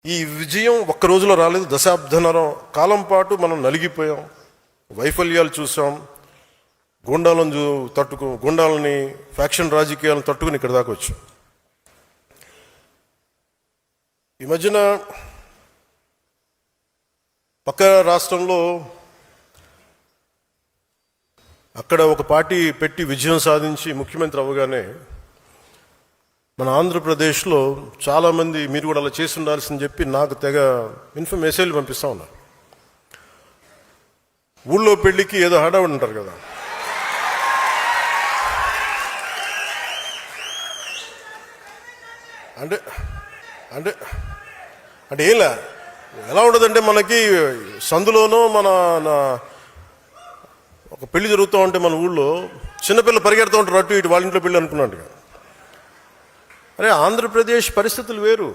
ఈ విజయం ఒక్క రోజులో రాలేదు. దశాబ్దన్నర కాలం పాటు మనం నలిగిపోయాం, వైఫల్యాలు చూసాం, గుండాలని ఫ్యాక్షన్ రాజకీయాలను తట్టుకుని ఇక్కడ దాకా వచ్చాం. ఈ మధ్యన పక్క రాష్ట్రంలో అక్కడ ఒక పార్టీ పెట్టి విజయం సాధించి ముఖ్యమంత్రి అవ్వగానే మన ఆంధ్రప్రదేశ్లో చాలామంది మీరు కూడా అలా చేసి ఉండాల్సిందని చెప్పి నాకు తెగ మెసేజ్లు పంపిస్తూ ఉన్నారు. ఊళ్ళో పెళ్ళికి ఏదో హడావుడి ఉంటారు కదా, అంటే అంటే అంటే ఏంలా ఎలా ఉండదంటే మనకి సందులోనో మన ఒక పెళ్లి జరుగుతూ ఉంటే మన ఊళ్ళో చిన్నపిల్లలు పరిగెడుతూ ఉంటారు అటు ఇటు, వాళ్ళ ఇంట్లో పెళ్ళి అనుకున్నాడు. అరే ఆంధ్రప్రదేశ్ పరిస్థితులు వేరు.